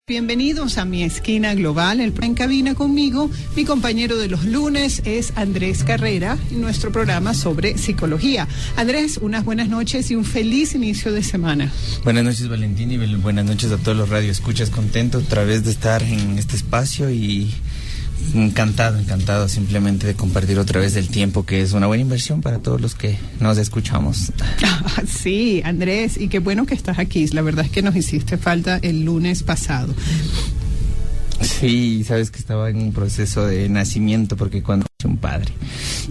Bienvenidos a Mi Esquina Global. En cabina conmigo, mi compañero de los lunes es Andrés Carrera, y nuestro programa sobre psicología. Andrés, unas buenas noches y un feliz inicio de semana. Buenas noches, Valentín, y buenas noches a todos los radioescuchas. Contento otra vez de estar en este espacio y encantado simplemente de compartir otra vez el tiempo, que es una buena inversión para todos los que nos escuchamos. Sí, Andrés, y qué bueno que estás aquí. La verdad es que nos hiciste falta el lunes pasado. Sí, sabes que estaba en un proceso de nacimiento, porque cuando nace un padre,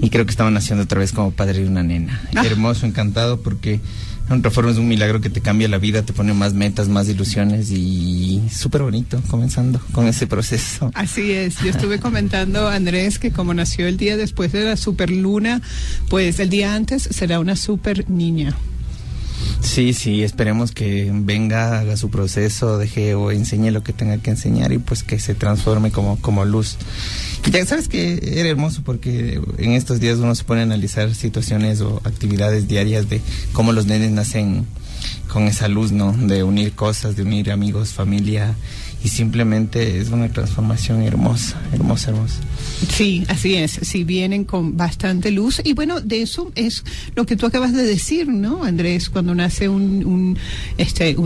y creo que estaba naciendo otra vez como padre de una nena. Hermoso, encantado, porque de otra forma es un milagro que te cambia la vida, te pone más metas, más ilusiones, y súper bonito comenzando con ese proceso. Así es, yo estuve comentando, Andrés, que como nació el día después de la superluna, pues el día antes será una super niña. Sí, esperemos que venga, haga su proceso, deje o enseñe lo que tenga que enseñar, y pues que se transforme como luz. Ya sabes que era hermoso, porque en estos días uno se pone a analizar situaciones o actividades diarias de cómo los nenes nacen con esa luz, ¿no? De unir cosas, de unir amigos, familia, y simplemente es una transformación hermosa. Sí, así es, sí, vienen con bastante luz, y bueno, de eso es lo que tú acabas de decir, ¿no, Andrés? Cuando nace un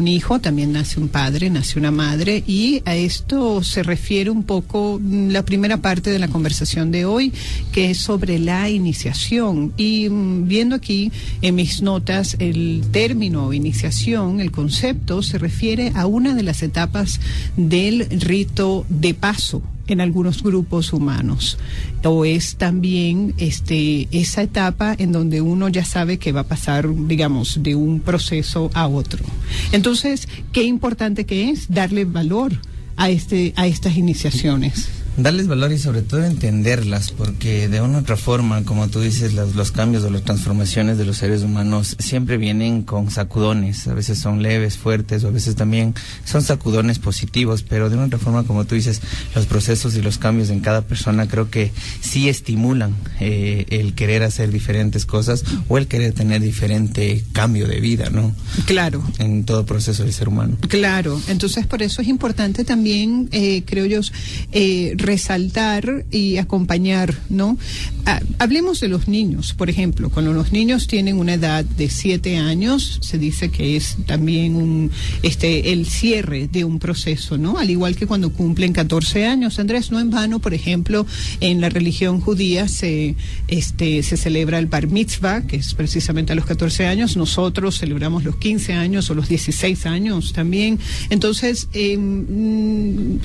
hijo, también nace un padre, nace una madre, y a esto se refiere un poco la primera parte de la conversación de hoy, que es sobre la iniciación. Y viendo aquí en mis notas, el término iniciación, el concepto, se refiere a una de las etapas del rito de paso en algunos grupos humanos, o es también esa etapa en donde uno ya sabe que va a pasar, digamos, de un proceso a otro. Entonces, qué importante que es darle valor a estas iniciaciones. Darles valor y sobre todo entenderlas, porque de una u otra forma, como tú dices, los cambios o las transformaciones de los seres humanos siempre vienen con sacudones. A veces son leves, fuertes, o a veces también son sacudones positivos, pero de una u otra forma, como tú dices, los procesos y los cambios en cada persona creo que sí estimulan el querer hacer diferentes cosas, o el querer tener diferente cambio de vida, ¿no? Claro. En todo proceso del ser humano. Claro. Entonces, por eso es importante también, creo yo, resaltar y acompañar, ¿no? Hablemos de los niños, por ejemplo. Cuando los niños tienen una edad de 7 años, se dice que es también el cierre de un proceso, ¿no? Al igual que cuando cumplen 14 años. Andrés, no en vano, por ejemplo, en la religión judía se celebra el Bar Mitzvah, que es precisamente a los 14 años. Nosotros celebramos los 15 años o los 16 años también. Entonces, un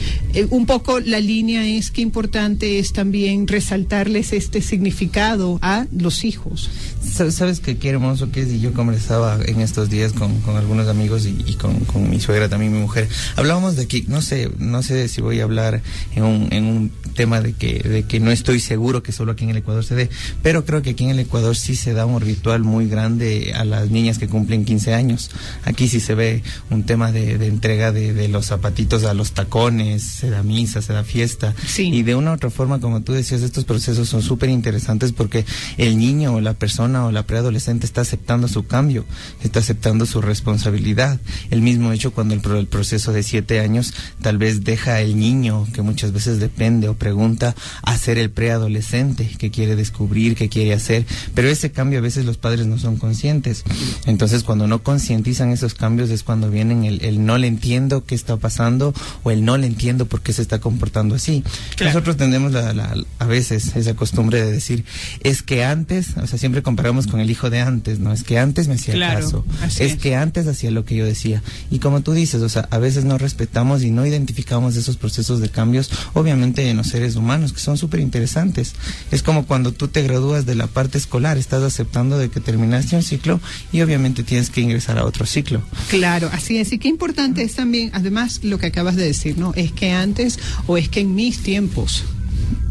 poco la línea es que importante es también resaltarles este significado a los hijos. ¿Sabes qué hermoso que es? Y yo conversaba en estos días con algunos amigos y con mi suegra, también mi mujer. Hablábamos de que, no sé si voy a hablar en un tema de que no estoy seguro que solo aquí en el Ecuador se dé, pero creo que aquí en el Ecuador sí se da un ritual muy grande a las niñas que cumplen 15 años. Aquí sí se ve un tema de entrega de los zapatitos a los tacones, se da misa, se da fiesta. Sí. Y de una u otra forma, como tú decías, estos procesos son súper interesantes, porque el niño o la persona o la preadolescente está aceptando su cambio, está aceptando su responsabilidad. El mismo hecho cuando el proceso de 7 años tal vez deja al niño, que muchas veces depende o pregunta, a ser el preadolescente, que quiere descubrir, que quiere hacer, pero ese cambio a veces los padres no son conscientes. Entonces, cuando no concientizan esos cambios es cuando vienen el no le entiendo qué está pasando, o el no le entiendo por qué se está comportando así. Claro. Nosotros tenemos a veces esa costumbre de decir, es que antes, o sea, siempre comparamos con el hijo de antes, ¿no? Es que antes me hacía caso, es que antes hacía lo que yo decía. Y como tú dices, o sea, a veces no respetamos y no identificamos esos procesos de cambios, obviamente en los seres humanos, que son súper interesantes. Es como cuando tú te gradúas de la parte escolar, estás aceptando de que terminaste un ciclo y obviamente tienes que ingresar a otro ciclo. Claro, así es. Y qué importante es también, además, lo que acabas de decir, ¿no? Es que antes, o es que en mis tiempos,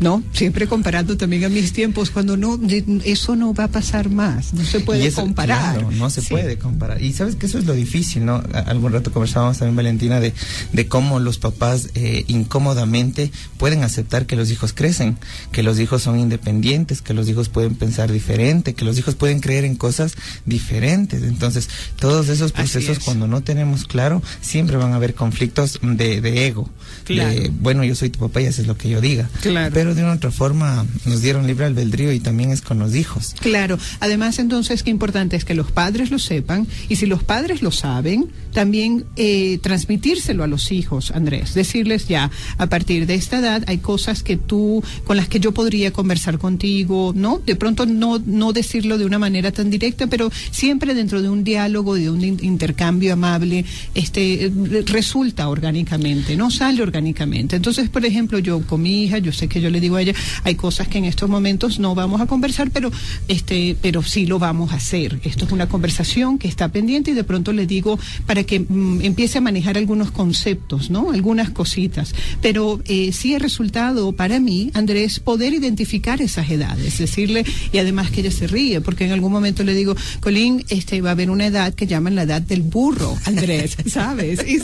¿no? Siempre comparando también a mis tiempos, cuando no, eso no va a pasar más, no se puede comparar. Claro, no se puede comparar. Y sabes que eso es lo difícil, ¿no? Algún rato conversábamos también, Valentina, de cómo los papás incómodamente pueden aceptar que los hijos crecen, que los hijos son independientes, que los hijos pueden pensar diferente, que los hijos pueden creer en cosas diferentes. Entonces, todos esos procesos, cuando no tenemos claro, siempre van a haber conflictos de ego. Claro. Bueno, yo soy tu papá y haces lo que yo diga. Claro. Pero de una otra forma nos dieron libre albedrío y también es con los hijos. Claro. Además, entonces, qué importante es que los padres lo sepan, y si los padres lo saben, también transmitírselo a los hijos, Andrés. Decirles ya, a partir de esta edad hay cosas con las que yo podría conversar contigo, ¿no? De pronto no decirlo de una manera tan directa, pero siempre dentro de un diálogo, de un intercambio amable, resulta orgánicamente, no sale orgánicamente. Entonces, por ejemplo, yo con mi hija, yo sé que yo le digo a ella, hay cosas que en estos momentos no vamos a conversar, pero sí lo vamos a hacer. Esto es una conversación que está pendiente, y de pronto le digo para que empiece a manejar algunos conceptos, ¿no? Algunas cositas. Pero sí ha resultado para mí, Andrés, poder identificar esas edades, decirle, y además que ella se ríe, porque en algún momento le digo, Colín, va a haber una edad que llaman la edad del burro, Andrés, ¿sabes? Y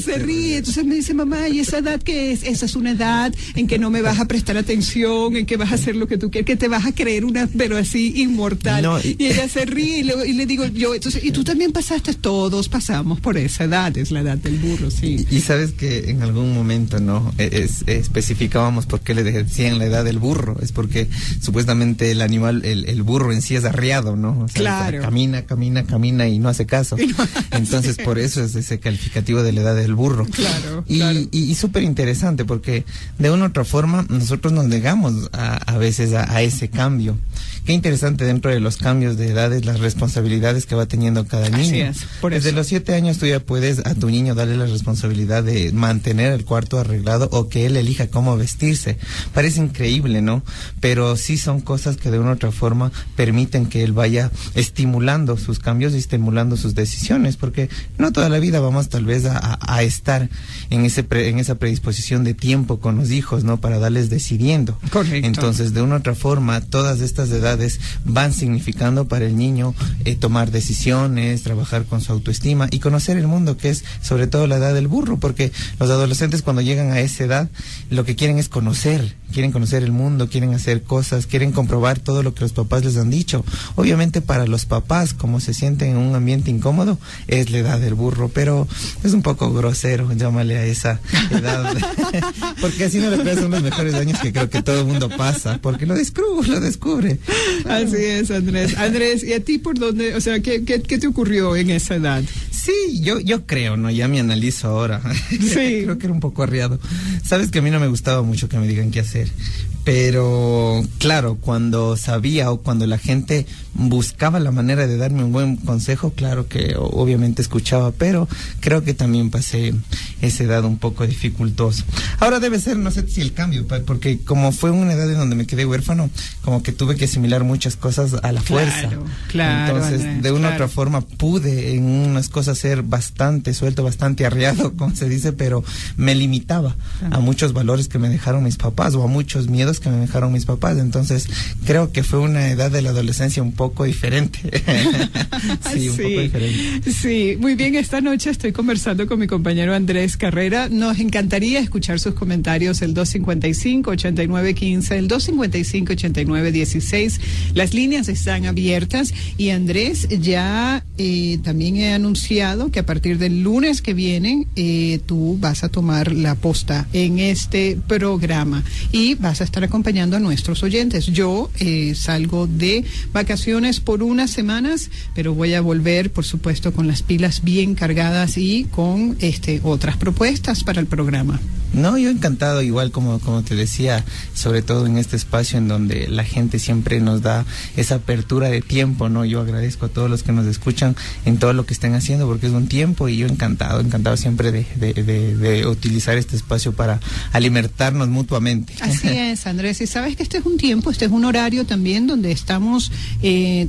se ríe. Entonces me dice, mamá, ¿y esa edad qué es? Esa es una edad en que no me vas a prestar atención, en que vas a hacer lo que tú quieres, que te vas a creer pero así inmortal. No, y ella se ríe, y le digo yo, entonces, y tú también pasaste, todos pasamos por esa edad, es la edad del burro, sí. Y sabes que en algún momento, ¿no? Especificábamos por qué le decían la edad del burro, es porque supuestamente el animal, el burro en sí es arriado, ¿no? O sea, claro. Camina y no hace caso. Entonces, por eso es ese calificativo de la edad del burro. Claro. Y súper interesante, porque de una u otra forma nosotros nos negamos a veces a ese cambio. Qué interesante dentro de los cambios de edades, las responsabilidades que va teniendo cada niño. Así es, por eso. Desde los 7 años tú ya puedes a tu niño darle la responsabilidad de mantener el cuarto arreglado o que él elija cómo vestirse. Parece increíble, ¿no? Pero sí son cosas que de una u otra forma permiten que él vaya estimulando sus cambios y estimulando sus decisiones, porque no toda la vida vamos tal vez a estar en esa predisposición de tiempo con los hijos, ¿no? Para darles decidiendo. Correcto. Entonces, de una u otra forma, todas estas edades van significando para el niño tomar decisiones, trabajar con su autoestima y conocer el mundo, que es sobre todo la edad del burro, porque los adolescentes cuando llegan a esa edad lo que quieren es quieren conocer el mundo, quieren hacer cosas, quieren comprobar todo lo que los papás les han dicho. Obviamente para los papás, como se sienten en un ambiente incómodo, es la edad del burro, pero es un poco grosero llámale a esa edad, porque así no le creas, son los mejores años que creo que todo el mundo pasa, porque lo descubre. Así es, Andrés. Andrés, ¿y a ti por dónde, o sea, qué te ocurrió en esa edad? Sí, yo creo, ¿no? Ya me analizo ahora. Sí. Creo que era un poco arriado. Sabes que a mí no me gustaba mucho que me digan qué hacer. Pero, claro, cuando sabía o cuando la gente buscaba la manera de darme un buen consejo, claro que obviamente escuchaba, pero creo que también pasé esa edad un poco dificultosa. Ahora debe ser, no sé si el cambio, porque como fue una edad en donde me quedé huérfano, como que tuve que asimilar muchas cosas a la fuerza. Claro, entonces, Andrés, de una u otra forma pude en unas cosas ser bastante suelto, bastante arriado, como se dice, pero me limitaba a muchos valores que me dejaron mis papás o a muchos miedos que me dejaron mis papás. Entonces creo que fue una edad de la adolescencia un poco diferente. Sí, un poco diferente. Sí, muy bien, esta noche estoy conversando con mi compañero Andrés Carrera. Nos encantaría escuchar sus comentarios, el 255-8915, el 255-8916. Las líneas están abiertas y Andrés, ya también he anunciado que a partir del lunes que viene tú vas a tomar la posta en este programa y vas a estar acompañando a nuestros oyentes. Yo salgo de vacaciones por unas semanas, pero voy a volver, por supuesto, con las pilas bien cargadas y con otras propuestas para el programa. No, yo encantado, igual como te decía, sobre todo en este espacio en donde la gente siempre nos da esa apertura de tiempo, ¿no? Yo agradezco a todos los que nos escuchan en todo lo que estén haciendo, porque es un tiempo y yo encantado siempre de utilizar este espacio para alimentarnos mutuamente. Así es, Andrés. Andrés, y sabes que este es un tiempo, este es un horario también donde estamos,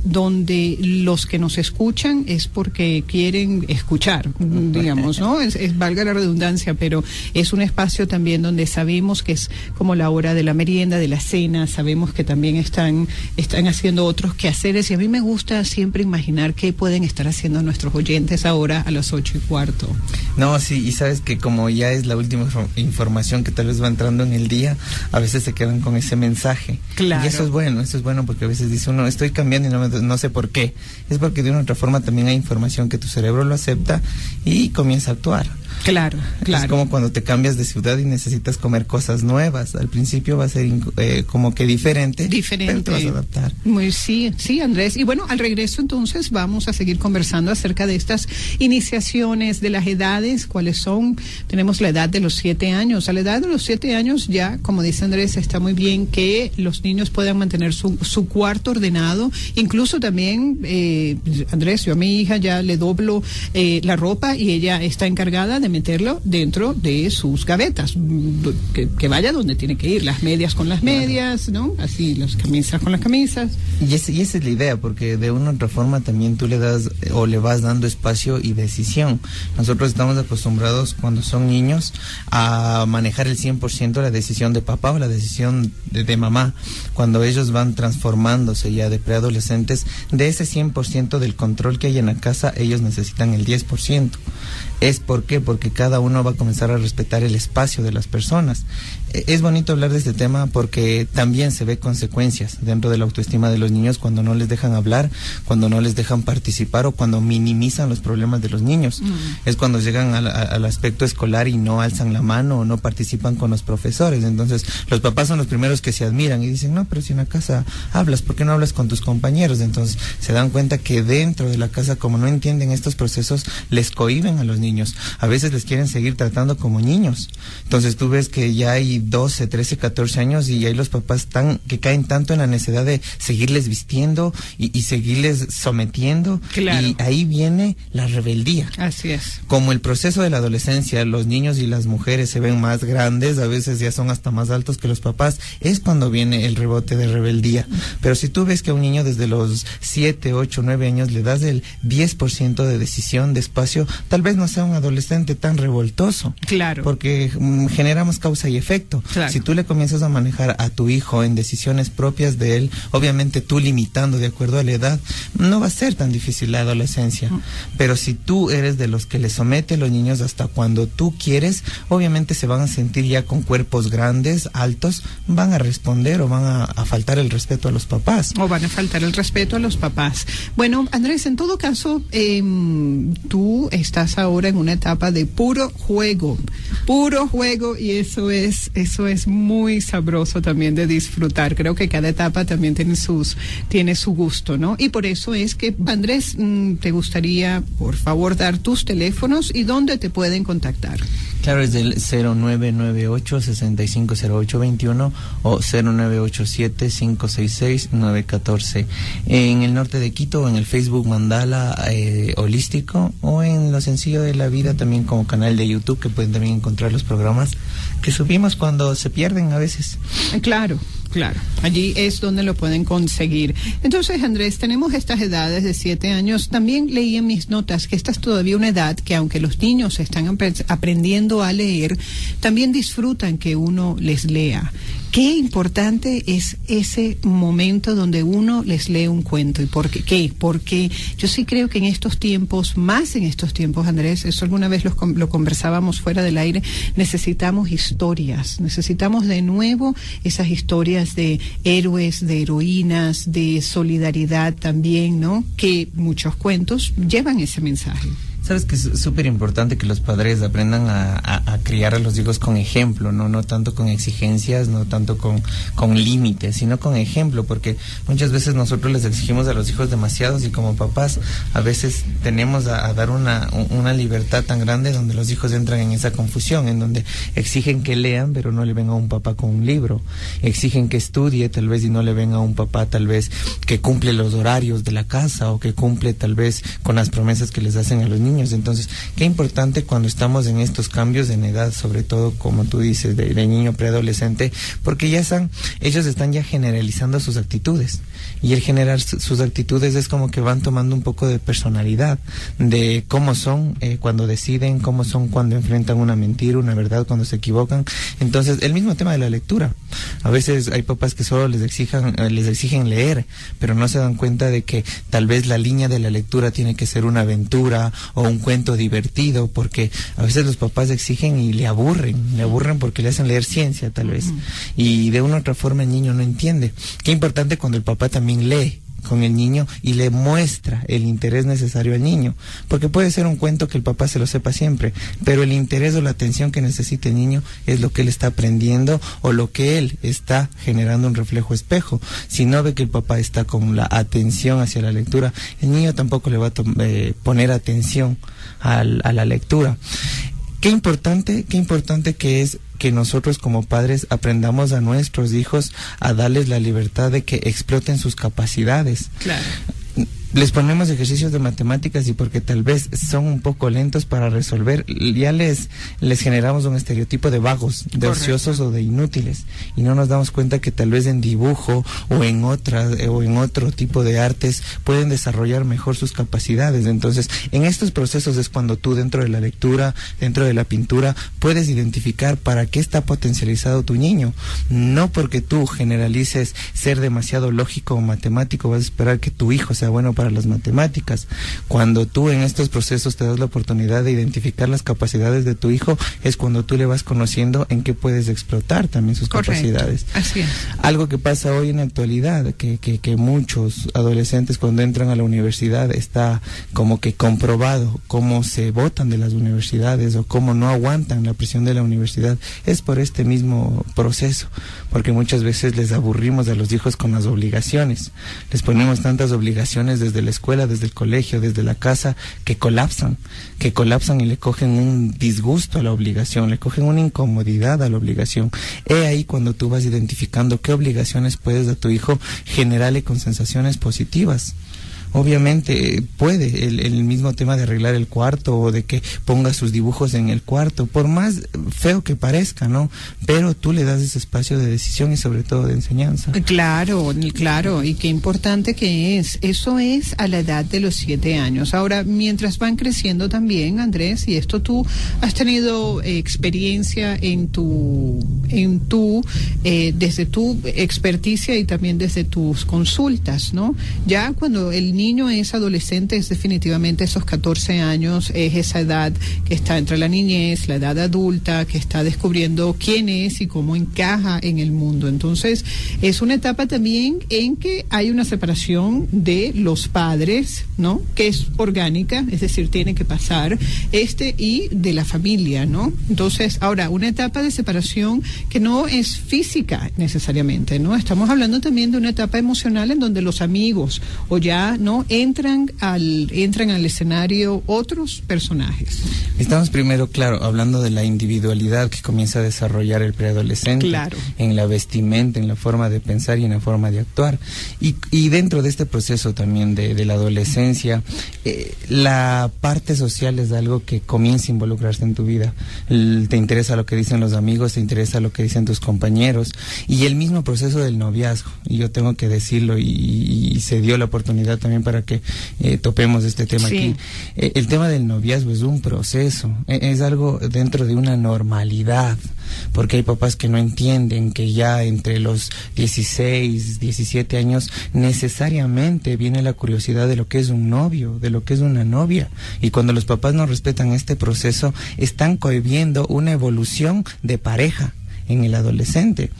donde los que nos escuchan es porque quieren escuchar, digamos, ¿no? Valga la redundancia, pero es un espacio también donde sabemos que es como la hora de la merienda, de la cena, sabemos que también están haciendo otros quehaceres, y a mí me gusta siempre imaginar qué pueden estar haciendo nuestros oyentes ahora a las 8:15. No, sí, y sabes que como ya es la última información que tal vez va entrando en el día, a veces se quedan con ese mensaje. Claro. Y eso es bueno porque a veces dice uno, estoy cambiando y no sé por qué. Es porque de una u otra forma también hay información que tu cerebro lo acepta y comienza a actuar. Claro. Es como cuando te cambias de ciudad y necesitas comer cosas nuevas. Al principio va a ser como que diferente, pero te vas a adaptar. Sí, Andrés. Y bueno, al regreso entonces vamos a seguir conversando acerca de estas iniciaciones, de las edades, cuáles son. Tenemos la edad de los 7 años. A la edad de los 7 años ya, como dice Andrés, está muy bien que los niños puedan mantener su cuarto ordenado. Incluso también, Andrés, yo a mi hija ya le doblo la ropa y ella está encargada de meterlo dentro de sus gavetas, que vaya donde tiene que ir, las medias con las medias, ¿no? Así, las camisas con las camisas. Y esa es la idea, porque de una u otra forma también tú le das o le vas dando espacio y decisión. Nosotros estamos acostumbrados cuando son niños a manejar el 100% la decisión de papá o la decisión de mamá. Cuando ellos van transformándose ya de preadolescentes, de ese 100% del control que hay en la casa, ellos necesitan el 10%. ¿Por qué? Porque cada uno va a comenzar a respetar el espacio de las personas. Es bonito hablar de este tema porque también se ve consecuencias dentro de la autoestima de los niños cuando no les dejan hablar, cuando no les dejan participar o cuando minimizan los problemas de los niños. Es cuando llegan al aspecto escolar y no alzan la mano o no participan con los profesores. Entonces los papás son los primeros que se admiran y dicen, no, pero si en la casa hablas, ¿por qué no hablas con tus compañeros? Entonces se dan cuenta que dentro de la casa, como no entienden estos procesos, les cohíben a los niños. A veces les quieren seguir tratando como niños. Entonces tú ves que ya hay 12, 13, 14 años y hay los papás que caen tanto en la necesidad de seguirles vistiendo y seguirles sometiendo. Claro. Y ahí viene la rebeldía. Así es. Como el proceso de la adolescencia, los niños y las mujeres se ven más grandes, a veces ya son hasta más altos que los papás, es cuando viene el rebote de rebeldía. Pero si tú ves que a un niño desde los 7, 8, 9 años le das el 10% de decisión, de espacio, tal vez no sea un adolescente tan revoltoso. Claro. Porque generamos causa y efecto. Claro. Si tú le comienzas a manejar a tu hijo en decisiones propias de él, obviamente tú limitando de acuerdo a la edad, no va a ser tan difícil la adolescencia. Pero si tú eres de los que le somete a los niños hasta cuando tú quieres, obviamente se van a sentir ya con cuerpos grandes, altos, van a responder o van a faltar el respeto a los papás. O van a faltar el respeto a los papás. Bueno, Andrés, en todo caso, tú estás ahora en una etapa de puro juego, y eso es muy sabroso también de disfrutar. Creo que cada etapa también tiene su gusto, ¿no? Y por eso es que, Andrés, te gustaría, por favor, dar tus teléfonos y dónde te pueden contactar. Claro, es del 0998-650821 o 0987-566-914. En el norte de Quito, o en el Facebook Mandala Holístico, o en Lo Sencillo de la Vida, también como canal de YouTube, que pueden también encontrar los programas que subimos cuando se pierden a veces. Claro. Allí es donde lo pueden conseguir. Entonces, Andrés, tenemos estas edades de 7 años. También leí en mis notas que esta es todavía una edad que, aunque los niños están aprendiendo a leer, también disfrutan que uno les lea. Qué importante es ese momento donde uno les lee un cuento. ¿Y por qué? Porque yo sí creo que en estos tiempos, Andrés, eso alguna vez lo conversábamos fuera del aire, necesitamos historias, necesitamos de nuevo esas historias de héroes, de heroínas, de solidaridad también, ¿no? Que muchos cuentos llevan ese mensaje. Sabes que es súper importante que los padres aprendan a criar a los hijos con ejemplo, no tanto con exigencias, no tanto con límites, sino con ejemplo, porque muchas veces nosotros les exigimos a los hijos demasiados y como papás a veces tenemos a dar una libertad tan grande donde los hijos entran en esa confusión, en donde exigen que lean pero no le ven a un papá con un libro, exigen que estudie tal vez y no le ven a un papá tal vez que cumple los horarios de la casa o que cumple tal vez con las promesas que les hacen a los niños. niños. Entonces, qué importante cuando estamos en estos cambios en edad, sobre todo como tú dices, de niño preadolescente, porque ellos están ya generalizando sus actitudes, y el generar sus actitudes es como que van tomando un poco de personalidad, de cómo son cuando deciden, cómo son cuando enfrentan una mentira, una verdad, cuando se equivocan. Entonces, el mismo tema de la lectura. A veces hay papás que solo les exigen leer, pero no se dan cuenta de que tal vez la línea de la lectura tiene que ser una aventura o un cuento divertido, porque a veces los papás exigen y le aburren porque le hacen leer ciencia tal vez, y de una u otra forma el niño no entiende. Qué importante cuando el papá también lee con el niño y le muestra el interés necesario al niño, porque puede ser un cuento que el papá se lo sepa siempre, pero el interés o la atención que necesita el niño es lo que él está aprendiendo o lo que él está generando un reflejo espejo. Si no ve que el papá está con la atención hacia la lectura, el niño tampoco le va a poner atención a la lectura. Qué importante que es que nosotros como padres aprendamos a nuestros hijos a darles la libertad de que exploten sus capacidades. Claro. Les ponemos ejercicios de matemáticas y porque tal vez son un poco lentos para resolver, ya les generamos un estereotipo de vagos, de ociosos o de inútiles, y no nos damos cuenta que tal vez en dibujo o en otro tipo de artes pueden desarrollar mejor sus capacidades. Entonces, en estos procesos es cuando tú, dentro de la lectura, dentro de la pintura, puedes identificar para qué está potencializado tu niño. No porque tú generalices ser demasiado lógico o matemático vas a esperar que tu hijo sea bueno para las matemáticas. Cuando tú en estos procesos te das la oportunidad de identificar las capacidades de tu hijo, es cuando tú le vas conociendo en qué puedes explotar también sus capacidades. Así es. Algo que pasa hoy en la actualidad, que muchos adolescentes cuando entran a la universidad está como que comprobado cómo se botan de las universidades o cómo no aguantan la presión de la universidad, es por este mismo proceso, porque muchas veces les aburrimos a los hijos con las obligaciones, les ponemos tantas obligaciones desde la escuela, desde el colegio, desde la casa, que colapsan y le cogen un disgusto a la obligación, le cogen una incomodidad a la obligación. Ahí cuando tú vas identificando qué obligaciones puedes a tu hijo generarle con sensaciones positivas. Obviamente puede el mismo tema de arreglar el cuarto o de que ponga sus dibujos en el cuarto, por más feo que parezca, ¿no? Pero tú le das ese espacio de decisión y sobre todo de enseñanza. Claro, y qué importante que es. Eso es a la edad de los 7 años. Ahora, mientras van creciendo también, Andrés, y esto tú has tenido experiencia desde tu experticia y también desde tus consultas, ¿no? Ya cuando el niño es adolescente, es definitivamente esos 14 años, es esa edad que está entre la niñez, la edad adulta, que está descubriendo quién es y cómo encaja en el mundo. Entonces, es una etapa también en que hay una separación de los padres, ¿no? Que es orgánica, es decir, tiene que pasar, y de la familia, ¿no? Entonces, ahora, una etapa de separación que no es física necesariamente, ¿no? Estamos hablando también de una etapa emocional en donde los amigos o ya no entran al escenario otros personajes. Estamos primero, claro, hablando de la individualidad que comienza a desarrollar el preadolescente, claro, en la vestimenta, en la forma de pensar y en la forma de actuar. Y dentro de este proceso también de la adolescencia, la parte social es algo que comienza a involucrarse en tu vida. Te interesa lo que dicen los amigos, te interesa lo que dicen tus compañeros, y el mismo proceso del noviazgo, y yo tengo que decirlo, y se dio la oportunidad también para que topemos este tema aquí. El tema del noviazgo es un proceso, es algo dentro de una normalidad, porque hay papás que no entienden que ya entre los 16, 17 años necesariamente viene la curiosidad de lo que es un novio, de lo que es una novia, y cuando los papás no respetan este proceso, están cohibiendo una evolución de pareja en el adolescente.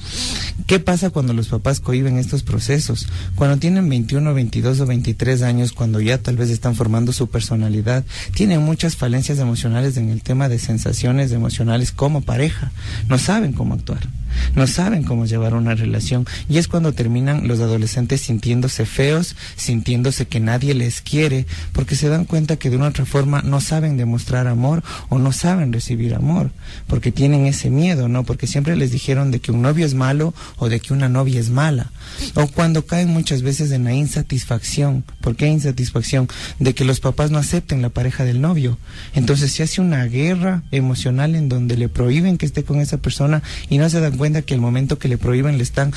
¿Qué pasa cuando los papás cohiben estos procesos? Cuando tienen 21, 22 o 23 años, cuando ya tal vez están formando su personalidad, tienen muchas falencias emocionales en el tema de sensaciones emocionales como pareja. No saben cómo actuar. no saben cómo llevar una relación, y es cuando terminan los adolescentes sintiéndose feos, sintiéndose que nadie les quiere, porque se dan cuenta que de una otra forma no saben demostrar amor o no saben recibir amor, porque tienen ese miedo, ¿no? Porque siempre les dijeron de que un novio es malo o de que una novia es mala, o cuando caen muchas veces en la insatisfacción. ¿Por qué insatisfacción? De que los papás no acepten la pareja del novio, entonces se hace una guerra emocional en donde le prohíben que esté con esa persona y no se dan cuenta que el momento que le prohíben le están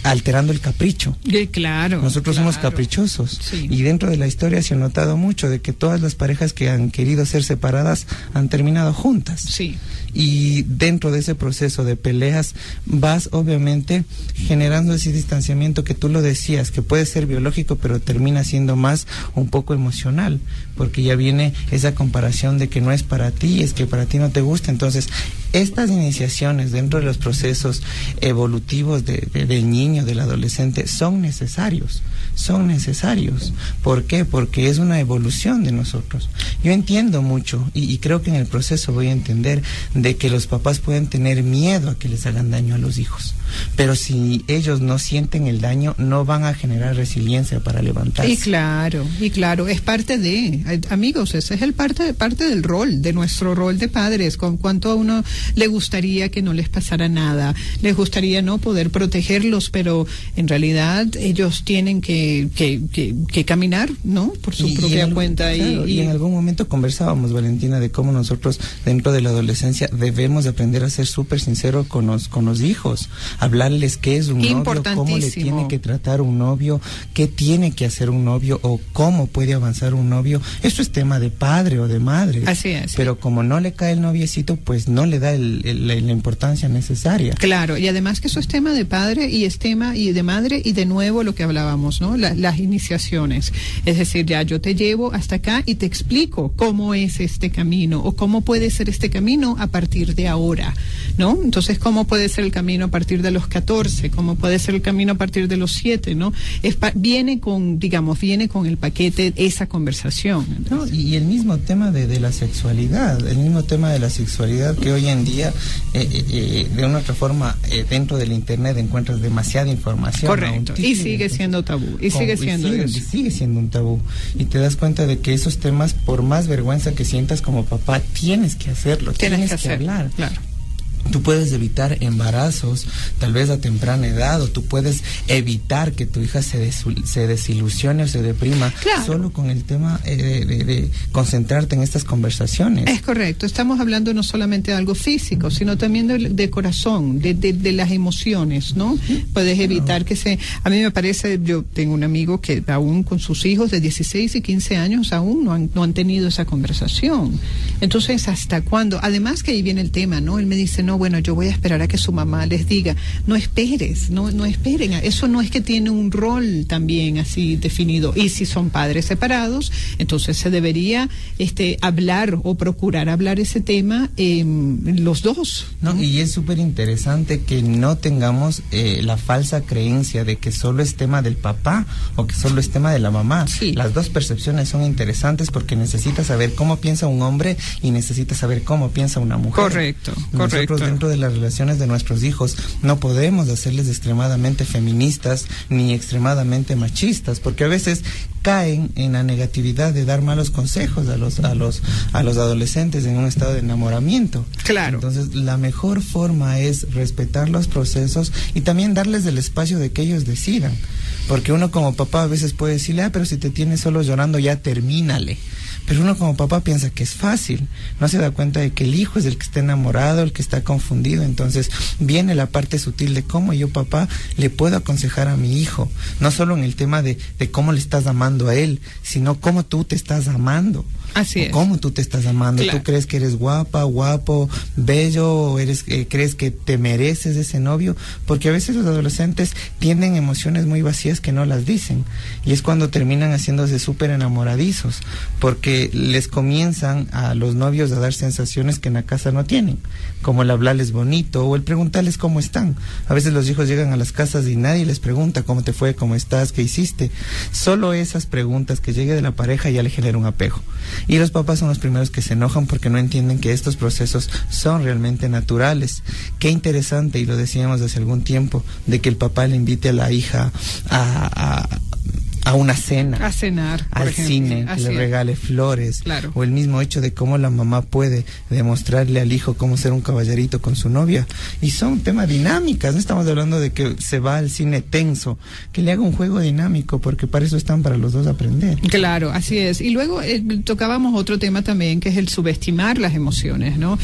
alterando el capricho. Claro. Nosotros somos caprichosos, sí. Y dentro de la historia se ha notado mucho de que todas las parejas que han querido ser separadas han terminado juntas. Sí. Y dentro de ese proceso de peleas vas obviamente generando ese distanciamiento que tú lo decías, que puede ser biológico, pero termina siendo más un poco emocional, porque ya viene esa comparación de que no es para ti, es que para ti no te gusta. Entonces, estas iniciaciones dentro de los procesos evolutivos del niño, del adolescente, son necesarios. ¿Por qué? Porque es una evolución de nosotros. Yo entiendo mucho y creo que en el proceso voy a entender de que los papás pueden tener miedo a que les hagan daño a los hijos, pero si ellos no sienten el daño, no van a generar resiliencia para levantarse. Y claro, es parte de, amigos, ese es parte del rol, de nuestro rol de padres. Con cuánto a uno le gustaría que no les pasara nada, les gustaría no poder protegerlos, pero en realidad ellos tienen que caminar, ¿no? Por su propia cuenta. Claro, y en algún momento conversábamos, Valentina, de cómo nosotros dentro de la adolescencia debemos aprender a ser súper sinceros con los hijos, hablarles qué es un novio, cómo le tiene que tratar un novio, qué tiene que hacer un novio o cómo puede avanzar un novio. Eso es tema de padre o de madre. Así es. Pero como no le cae el noviecito, pues no le da la importancia necesaria. Claro, y además que eso es tema de padre y es tema y de madre, y de nuevo lo que hablábamos, ¿no? Las iniciaciones. Es decir, ya yo te llevo hasta acá y te explico cómo es este camino o cómo puede ser este camino a partir de ahora, ¿no? Entonces, ¿cómo puede ser el camino a partir de los 14? ¿Cómo puede ser el camino a partir de los 7? ¿No? Viene con el paquete esa conversación. No, y el mismo tema de la sexualidad, que hoy en día, de una otra forma, dentro del internet encuentras demasiada información. Correcto, y sigue siendo tabú. Sigue siendo un tabú. Y te das cuenta de que esos temas, por más vergüenza que sientas como papá, tienes que hacerlo, tienes que hablar. Claro. Tú puedes evitar embarazos, tal vez a temprana edad, o tú puedes evitar que tu hija se desilusione o se deprima, claro, solo con el tema de concentrarte en estas conversaciones. Es correcto, estamos hablando no solamente de algo físico, sino también de corazón, de las emociones, ¿no? Puedes evitar a mí me parece, yo tengo un amigo que aún con sus hijos de 16 y 15 años aún no han tenido esa conversación. Entonces, ¿hasta cuándo? Además que ahí viene el tema, ¿no? Él me dice, no, bueno, yo voy a esperar a que su mamá les diga. No esperes, no esperen. Eso no es que tiene un rol también así definido. Y si son padres separados, entonces se debería hablar o procurar hablar ese tema los dos, ¿no? Y es súper interesante que no tengamos la falsa creencia de que solo es tema del papá o que solo es tema de la mamá. Sí. Las dos percepciones son interesantes porque necesitas saber cómo piensa un hombre y necesitas saber cómo piensa una mujer. Correcto. Nosotros dentro de las relaciones de nuestros hijos no podemos hacerles extremadamente feministas ni extremadamente machistas, porque a veces caen en la negatividad de dar malos consejos a los adolescentes en un estado de enamoramiento. Claro. Entonces, la mejor forma es respetar los procesos y también darles el espacio de que ellos decidan, porque uno como papá a veces puede decirle, pero si te tienes solo llorando, ya termínale. Pero uno como papá piensa que es fácil, no se da cuenta de que el hijo es el que está enamorado, el que está confundido. Entonces viene la parte sutil de cómo yo, papá, le puedo aconsejar a mi hijo, no solo en el tema de cómo le estás amando a él, sino cómo tú te estás amando. Así es. ¿Cómo tú te estás amando? Claro. ¿Tú crees que eres guapa, guapo, bello, o crees que te mereces ese novio? Porque a veces los adolescentes tienen emociones muy vacías que no las dicen, y es cuando terminan haciéndose súper enamoradizos, porque porque les comienzan a los novios a dar sensaciones que en la casa no tienen, como el hablarles bonito o el preguntarles cómo están. A veces los hijos llegan a las casas y nadie les pregunta cómo te fue, cómo estás, qué hiciste. Solo esas preguntas que llegue de la pareja ya le genera un apego. Y los papás son los primeros que se enojan porque no entienden que estos procesos son realmente naturales. Qué interesante, y lo decíamos hace algún tiempo, de que el papá le invite a la hija a una cena, a cenar, al cine, que le regale flores, claro. O el mismo hecho de cómo la mamá puede demostrarle al hijo cómo ser un caballerito con su novia. Y son temas dinámicas, no estamos hablando de que se va al cine tenso, que le haga un juego dinámico, porque para eso están, para los dos aprender. Claro, así es. Y luego tocábamos otro tema también, que es el subestimar las emociones, ¿no?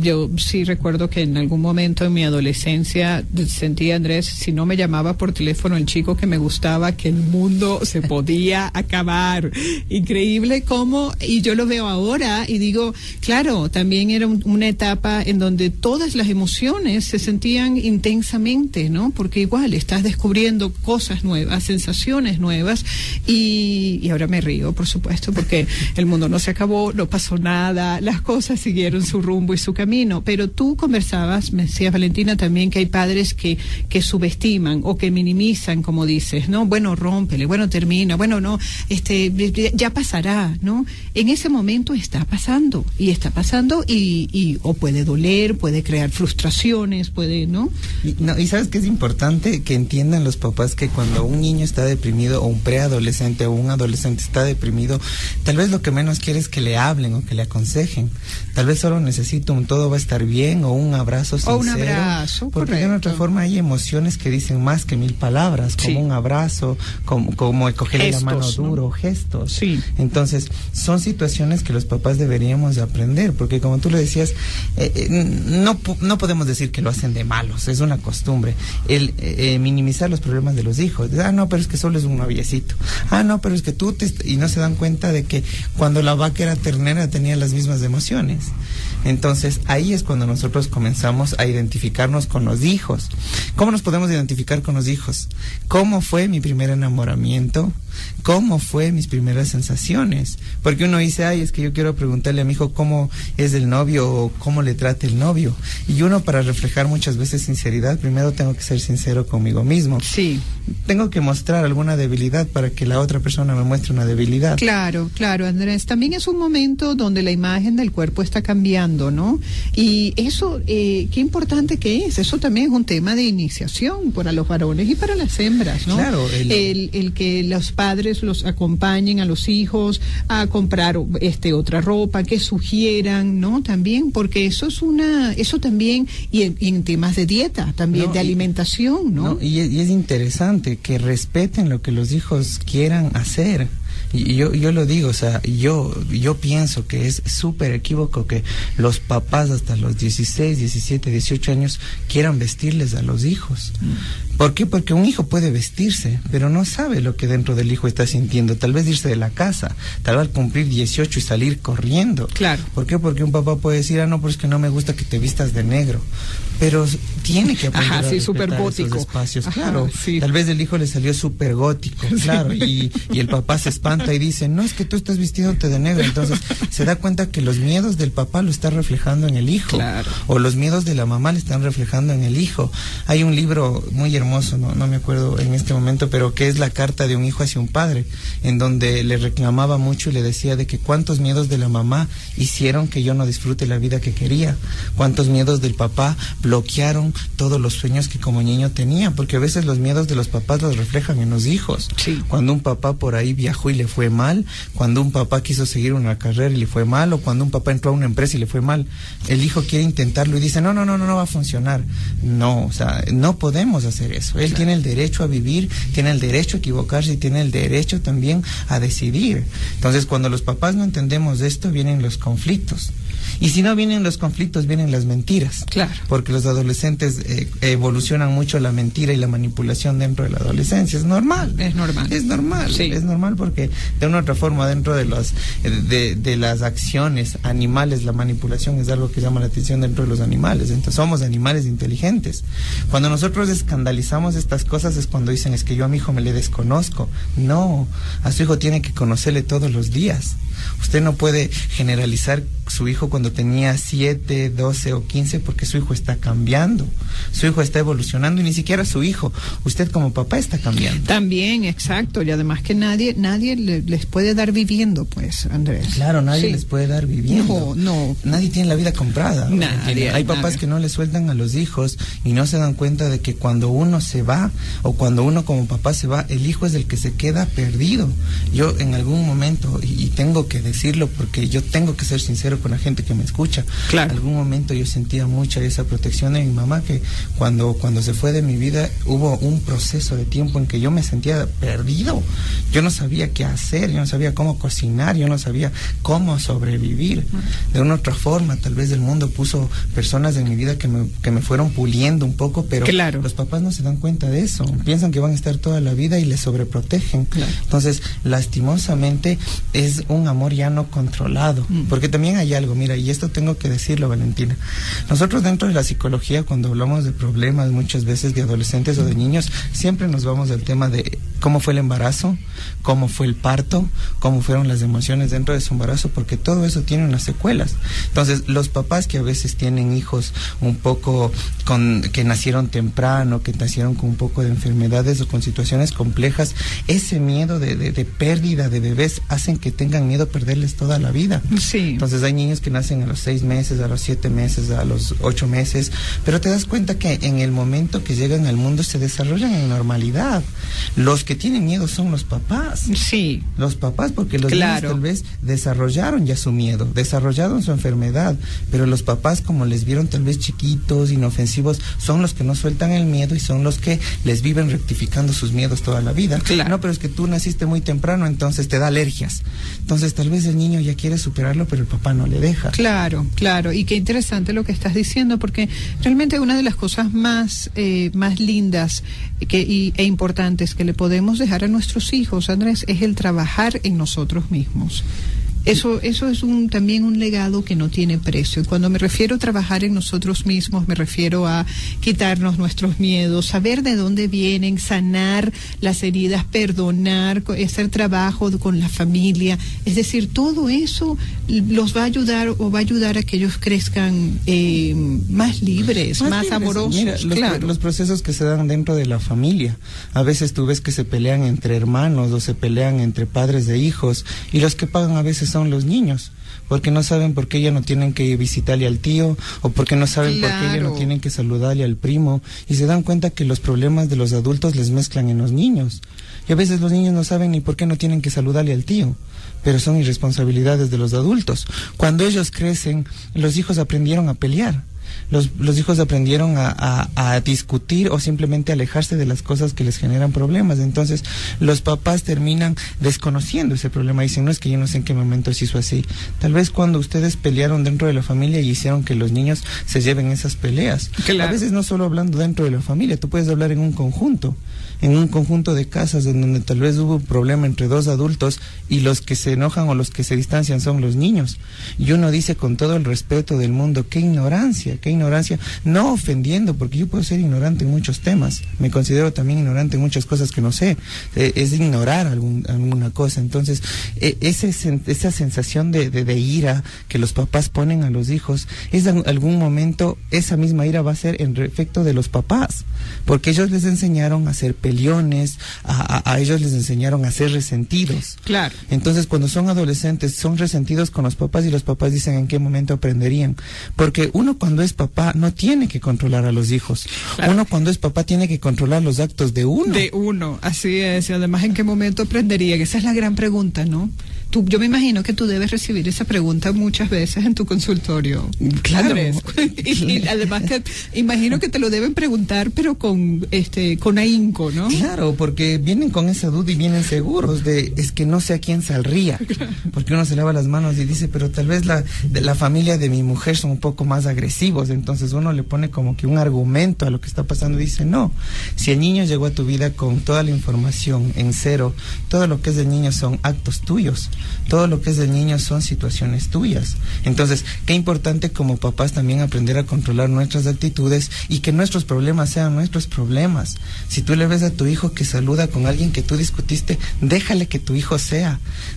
Yo sí recuerdo que en algún momento en mi adolescencia sentía, Andrés, si no me llamaba por teléfono el chico que me gustaba, que el mundo se podía acabar. Increíble cómo, y yo lo veo ahora y digo, claro, también era una etapa en donde todas las emociones se sentían intensamente, ¿no? Porque igual estás descubriendo cosas nuevas, sensaciones nuevas, y ahora me río, por supuesto, porque el mundo no se acabó, no pasó nada, las cosas siguieron su rumbo y su camino. Pero tú conversabas, me decías, Valentina, también que hay padres que subestiman o que minimizan, como dices, ¿no? Bueno, rómpele, bueno, termina, bueno, no, ya pasará, ¿no? En ese momento está pasando y o puede doler, puede crear frustraciones, puede, ¿no? Y sabes que es importante que entiendan los papás que cuando un niño está deprimido, o un preadolescente o un adolescente está deprimido, tal vez lo que menos quiere es que le hablen o que le aconsejen. Tal vez solo necesita un todo va a estar bien o un abrazo sincero. O un abrazo, porque de otra forma hay emociones que dicen más que 1000 palabras, como un abrazo, como cogerle la mano duro, ¿no? Gestos. Sí. Entonces, son situaciones que los papás deberíamos de aprender, porque como tú lo decías, no podemos decir que lo hacen de malos, es una costumbre. El minimizar los problemas de los hijos. No, pero es que solo es un noviecito. No, pero es que y no se dan cuenta de que cuando la vaca era ternera tenía las mismas emociones. Entonces, ahí es cuando nosotros comenzamos a identificarnos con los hijos. ¿Cómo nos podemos identificar con los hijos? ¿Cómo fue mi primer enamoramiento? ¿Cómo fue mis primeras sensaciones? Porque uno dice, es que yo quiero preguntarle a mi hijo cómo es el novio o cómo le trata el novio. Y uno, para reflejar muchas veces sinceridad, primero tengo que ser sincero conmigo mismo. Sí. Tengo que mostrar alguna debilidad para que la otra persona me muestre una debilidad. Claro, Andrés. También es un momento donde la imagen del cuerpo está cambiando, ¿no? Y eso, qué importante que es. Eso también es un tema de iniciación para los varones y para las hembras, ¿no? Claro. El que los padres los acompañen a los hijos a comprar otra ropa, que sugieran, ¿no? También, porque eso también, y en temas de dieta, también de alimentación, ¿no? Y es interesante que respeten lo que los hijos quieran hacer. Y yo lo digo, o sea, yo pienso que es súper equívoco que los papás hasta los 16, 17, 18 años quieran vestirles a los hijos. ¿Por qué? Porque un hijo puede vestirse, pero no sabe lo que dentro del hijo está sintiendo. Tal vez irse de la casa, tal vez cumplir 18 y salir corriendo. Claro. ¿Por qué? Porque un papá puede decir, no, pero es que no me gusta que te vistas de negro. Pero tiene que aprender a respetar esos espacios. Claro, sí. Tal vez el hijo le salió súper gótico, claro, y el papá se espanta y dice, no, es que tú estás vistiéndote de negro. Entonces se da cuenta que los miedos del papá lo está reflejando en el hijo. Claro. O los miedos de la mamá le están reflejando en el hijo. Hay un libro muy hermoso, no me acuerdo en este momento, pero que es la carta de un hijo hacia un padre, en donde le reclamaba mucho y le decía de que cuántos miedos de la mamá hicieron que yo no disfrute la vida que quería, cuántos miedos del papá bloquearon todos los sueños que como niño tenía, porque a veces los miedos de los papás los reflejan en los hijos. Sí. Cuando un papá por ahí viajó y le fue mal, cuando un papá quiso seguir una carrera y le fue mal, o cuando un papá entró a una empresa y le fue mal, el hijo quiere intentarlo y dice, no va a funcionar. No, o sea, no podemos hacer eso. Él tiene el derecho a vivir, tiene el derecho a equivocarse y tiene el derecho también a decidir. Entonces, cuando los papás no entendemos esto, vienen los conflictos. Y si no vienen los conflictos, vienen las mentiras. Claro. Porque los adolescentes evolucionan mucho la mentira y la manipulación dentro de la adolescencia. Es normal. Es normal. Es normal. Sí. Es normal porque de una u otra forma dentro de las acciones animales, la manipulación es algo que llama la atención dentro de los animales. Entonces somos animales inteligentes. Cuando nosotros escandalizamos estas cosas es cuando dicen, es que yo a mi hijo me le desconozco. No, a su hijo tiene que conocerle todos los días. Usted no puede generalizar su hijo cuando tenía 7, 12 o 15 porque su hijo está cambiando, su hijo está evolucionando y ni siquiera su hijo, usted como papá está cambiando. También, exacto, y además que nadie les puede dar viviendo, pues, Andrés. Claro, nadie les puede dar viviendo. No. Nadie tiene la vida comprada. Hay papás nadie. que no le sueltan a los hijos y no se dan cuenta de que cuando uno se va o cuando uno como papá se va, el hijo es el que se queda perdido. Yo en algún momento, y tengo que decirlo porque yo tengo que ser sincero con la gente que me escucha, claro. En algún momento yo sentía mucha esa protección de mi mamá, que cuando se fue de mi vida hubo un proceso de tiempo en que yo me sentía perdido. Yo no sabía qué hacer, yo no sabía cómo cocinar, yo no sabía cómo sobrevivir. De una otra forma, tal vez el mundo puso personas en mi vida que me fueron puliendo un poco, pero claro. Los papás no se dan cuenta de eso, piensan que van a estar toda la vida y les sobreprotegen. Claro. Entonces, lastimosamente es un amor ya no controlado, porque también hay algo, mira, y esto tengo que decirlo, Valentina. Nosotros dentro de la psicología, cuando hablamos de problemas muchas veces de adolescentes o de niños, siempre nos vamos al tema de cómo fue el embarazo, cómo fue el parto, cómo fueron las emociones dentro de su embarazo, porque todo eso tiene unas secuelas. Entonces, los papás que a veces tienen hijos un poco que nacieron temprano, que nacieron con un poco de enfermedades o con situaciones complejas, ese miedo de pérdida de bebés hacen que tengan miedo a perderles toda la vida. Sí. Entonces hay niños que nacen a los 6 meses, a los 7 meses, a los 8 meses, pero te das cuenta que en el momento que llegan al mundo se desarrollan en normalidad. Los que tienen miedo son los papás. Sí. Los papás, porque los niños tal vez desarrollaron ya su miedo, desarrollaron su enfermedad, pero los papás, como les vieron tal vez chiquitos, inofensivos, son los que no sueltan el miedo y son los que les viven rectificando sus miedos toda la vida. Claro. No, pero es que tú naciste muy temprano, entonces te da alergias. Entonces tal vez el niño ya quiere superarlo, pero el papá no le deja. Claro, claro. Y qué interesante lo que estás diciendo, porque realmente una de las cosas más lindas e importantes que le podemos dejar a nuestros hijos, Andrés, es el trabajar en nosotros mismos. Eso es también un legado que no tiene precio. Y cuando me refiero a trabajar en nosotros mismos, me refiero a quitarnos nuestros miedos, saber de dónde vienen, sanar las heridas, perdonar, hacer trabajo con la familia. Es decir, todo eso los va a ayudar o va a ayudar a que ellos crezcan más libres, más amorosos. Mira, los procesos que se dan dentro de la familia. A veces tú ves que se pelean entre hermanos o se pelean entre padres de hijos, y los que pagan a veces son los niños, porque no saben por qué ya no tienen que visitarle al tío, o porque no saben por qué ya no tienen que saludarle al primo, y se dan cuenta que los problemas de los adultos les mezclan en los niños, y a veces los niños no saben ni por qué no tienen que saludarle al tío, pero son irresponsabilidades de los adultos. Cuando ellos crecen, los hijos aprendieron a pelear. Los hijos aprendieron a discutir o simplemente alejarse de las cosas que les generan problemas. Entonces los papás terminan desconociendo ese problema. Dicen, no, es que yo no sé en qué momento se hizo así. Tal vez cuando ustedes pelearon dentro de la familia y hicieron que los niños se lleven esas peleas. Claro. A veces no solo hablando dentro de la familia, tú puedes hablar en un conjunto de casas en donde tal vez hubo un problema entre dos adultos y los que se enojan o los que se distancian son los niños. Y uno dice con todo el respeto del mundo, qué ignorancia, no ofendiendo, porque yo puedo ser ignorante en muchos temas, me considero también ignorante en muchas cosas que no sé, es ignorar alguna cosa. Entonces, esa sensación de ira que los papás ponen a los hijos, es en algún momento, esa misma ira va a ser en efecto de los papás, porque ellos les enseñaron a ser peleones, a ellos les enseñaron a ser resentidos. Claro. Entonces, cuando son adolescentes, son resentidos con los papás, y los papás dicen en qué momento aprenderían, porque uno cuando es papá no tiene que controlar a los hijos. Claro. Uno cuando es papá tiene que controlar los actos de uno. Así es. Y además, ¿en qué momento aprenderían? Esa es la gran pregunta, ¿no? yo me imagino que tú debes recibir esa pregunta muchas veces en tu consultorio, claro, Andrés. Y además que imagino que te lo deben preguntar, pero con ahínco, ¿no? Claro, porque vienen con esa duda y vienen seguros de, es que no sé a quién saldría, porque uno se lava las manos y dice, pero tal vez la familia de mi mujer son un poco más agresivos, entonces uno le pone como que un argumento a lo que está pasando y dice, no, si el niño llegó a tu vida con toda la información en cero, todo lo que es del niño son actos tuyos, todo lo que es del niño son situaciones tuyas. Entonces, qué importante como papás también aprender a controlar nuestras actitudes y que nuestros problemas sean nuestros problemas. Si tú le ves a tu hijo que saluda con alguien que tú discutiste, déjale que tu hijo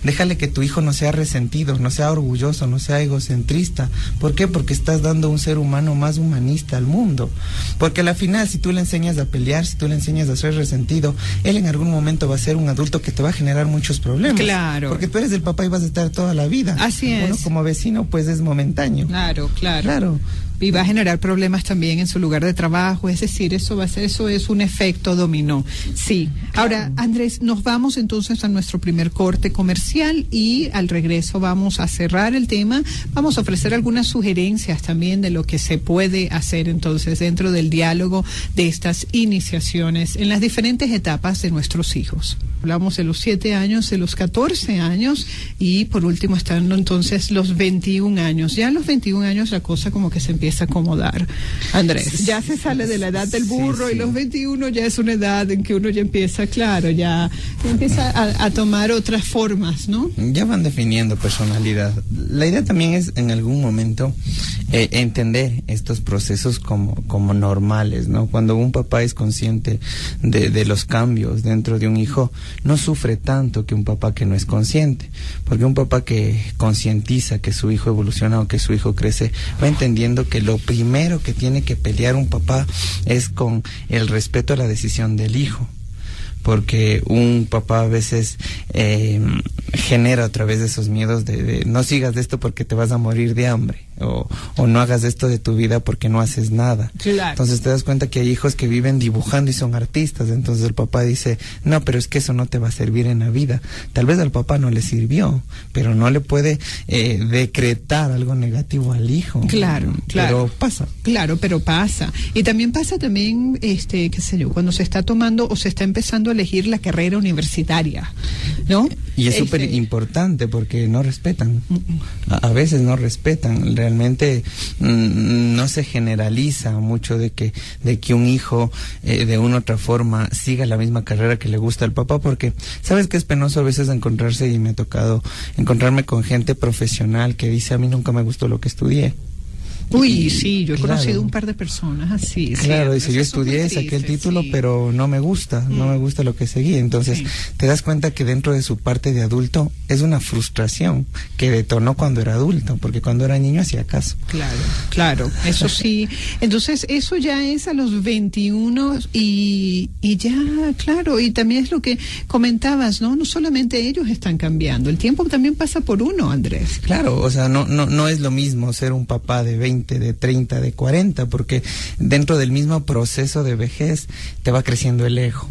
déjale que tu hijo no sea resentido, no sea orgulloso, no sea egocentrista. ¿Por qué? Porque estás dando un ser humano más humanista al mundo. Porque al final, si tú le enseñas a pelear, si tú le enseñas a ser resentido, él en algún momento va a ser un adulto que te va a generar muchos problemas. Claro. Porque tú eres el papá y vas a estar toda la vida. Así es. Uno como vecino pues es momentáneo. Claro. Y va a generar problemas también en su lugar de trabajo, es decir, eso es un efecto dominó. Sí. Ahora, Andrés, nos vamos entonces a nuestro primer corte comercial y al regreso vamos a cerrar el tema, vamos a ofrecer algunas sugerencias también de lo que se puede hacer entonces dentro del diálogo de estas iniciaciones en las diferentes etapas de nuestros hijos. Hablamos de los 7 años, de los 14 años y por último están entonces los 21 años. Ya a los 21 años la cosa como que se empieza a acomodar, Andrés. Ya se sale de la edad del burro y los 21 ya es una edad en que uno ya empieza, claro, ya empieza a tomar otras formas, ¿no? Ya van definiendo personalidad. La idea también es en algún momento entender estos procesos como normales, ¿no? Cuando un papá es consciente de los cambios dentro de un hijo, no sufre tanto que un papá que no es consciente, porque un papá que concientiza que su hijo evoluciona o que su hijo crece, va entendiendo que lo primero que tiene que pelear un papá es con el respeto a la decisión del hijo. Porque un papá a veces genera a través de esos miedos de no sigas de esto porque te vas a morir de hambre, o no hagas esto de tu vida porque no haces nada. Claro. Entonces te das cuenta que hay hijos que viven dibujando y son artistas, entonces el papá dice, no, pero es que eso no te va a servir en la vida. Tal vez al papá no le sirvió, pero no le puede decretar algo negativo al hijo. Claro. Pero pasa. Claro, pero pasa. Y también pasa qué sé yo, cuando se está tomando o se está empezando a elegir la carrera universitaria, ¿no? Y es súper importante porque no respetan. A veces no respetan. Realmente no se generaliza mucho de que un hijo de una u otra forma siga la misma carrera que le gusta al papá, porque sabes que es penoso a veces encontrarse, y me ha tocado encontrarme con gente profesional que dice, a mí nunca me gustó lo que estudié. Uy, sí, yo he conocido un par de personas así. Claro, sí, dice, yo estudié, saqué el título, sí, pero no me gusta lo que seguí. Entonces, te das cuenta que dentro de su parte de adulto es una frustración que detonó cuando era adulto, porque cuando era niño hacía caso. Claro, eso sí. Entonces, eso ya es a los 21 y ya, claro, y también es lo que comentabas, ¿no? No solamente ellos están cambiando, el tiempo también pasa por uno, Andrés. Claro, o sea, no es lo mismo ser un papá de 20, de 30, de 40, porque dentro del mismo proceso de vejez te va creciendo el ego.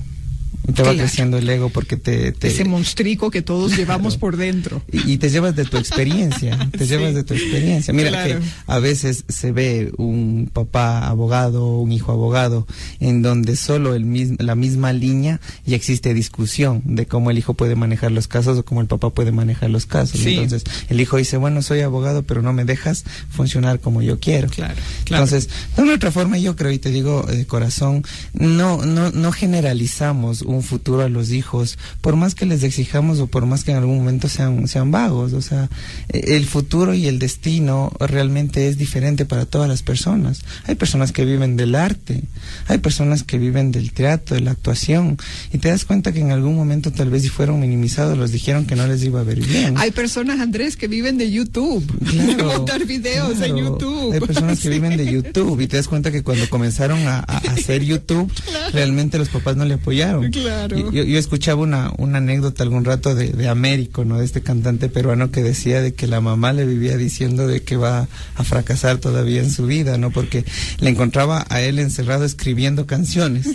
Te va creciendo el ego porque ese monstrico que todos llevamos por dentro. Y te llevas de tu experiencia, llevas de tu experiencia. Mira que a veces se ve un papá abogado, un hijo abogado, en donde solo la misma línea y existe discusión de cómo el hijo puede manejar los casos o cómo el papá puede manejar los casos. Sí. Entonces el hijo dice, bueno, soy abogado, pero no me dejas funcionar como yo quiero. Claro. Entonces, de una otra forma, yo creo, y te digo de corazón, no generalizamos un futuro a los hijos, por más que les exijamos o por más que en algún momento sean vagos. O sea, el futuro y el destino realmente es diferente para todas las personas. Hay personas que viven del arte, hay personas que viven del teatro, de la actuación, y te das cuenta que en algún momento tal vez si fueron minimizados, los dijeron que no les iba a ver bien. Hay personas, Andrés, que viven de YouTube, de montar videos en YouTube. Hay personas que viven de YouTube, y te das cuenta que cuando comenzaron a hacer YouTube, realmente los papás no le apoyaron. Claro. Yo escuchaba una anécdota algún rato de Américo, ¿no? De este cantante peruano que decía de que la mamá le vivía diciendo de que va a fracasar todavía en su vida, ¿no? Porque le encontraba a él encerrado escribiendo canciones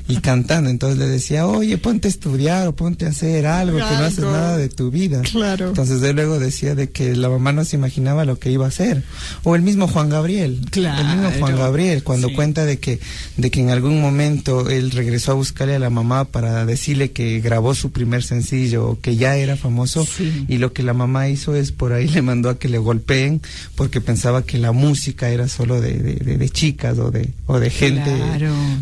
y cantando. Entonces le decía, oye, ponte a estudiar o ponte a hacer algo, que no haces nada de tu vida. Claro. Entonces él luego decía de que la mamá no se imaginaba lo que iba a hacer. O el mismo Juan Gabriel. Claro. El mismo Juan Gabriel, cuando cuenta de que en algún momento él regresó a buscarle a la mamá para decirle que grabó su primer sencillo, que ya era famoso, y lo que la mamá hizo es por ahí le mandó a que le golpeen porque pensaba que la música era solo de chicas o de gente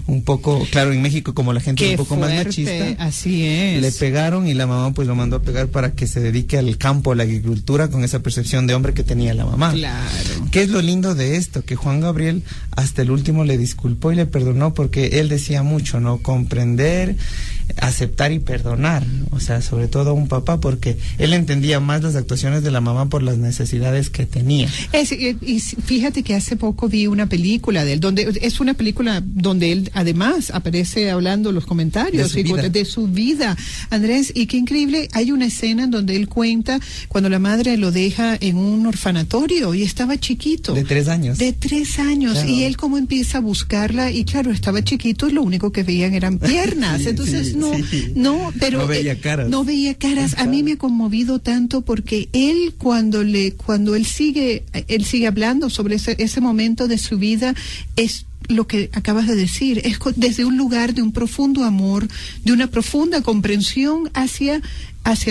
un poco, claro, en México como la gente es un poco más machista, así es. Le pegaron y la mamá pues lo mandó a pegar para que se dedique al campo, a la agricultura, con esa percepción de hombre que tenía la mamá. Claro. ¿Qué es lo lindo de esto? Que Juan Gabriel hasta el último le disculpó y le perdonó, porque él decía mucho, ¿no? Comprender, aceptar y perdonar, o sea, sobre todo a un papá, porque él entendía más las actuaciones de la mamá por las necesidades que tenía. Y fíjate que hace poco vi una película de él, donde es una película donde él además aparece hablando los comentarios de su vida, Andrés, y qué increíble, hay una escena en donde él cuenta cuando la madre lo deja en un orfanatorio y estaba chiquito. De 3 años. De 3 años, claro. Y él cómo empieza a buscarla, y claro, estaba chiquito y lo único que veían eran piernas, entonces pero no veía caras. No veía caras. A mí me ha conmovido tanto porque él cuando él sigue hablando sobre ese momento de su vida, es lo que acabas de decir, es desde un lugar de un profundo amor, de una profunda comprensión hacia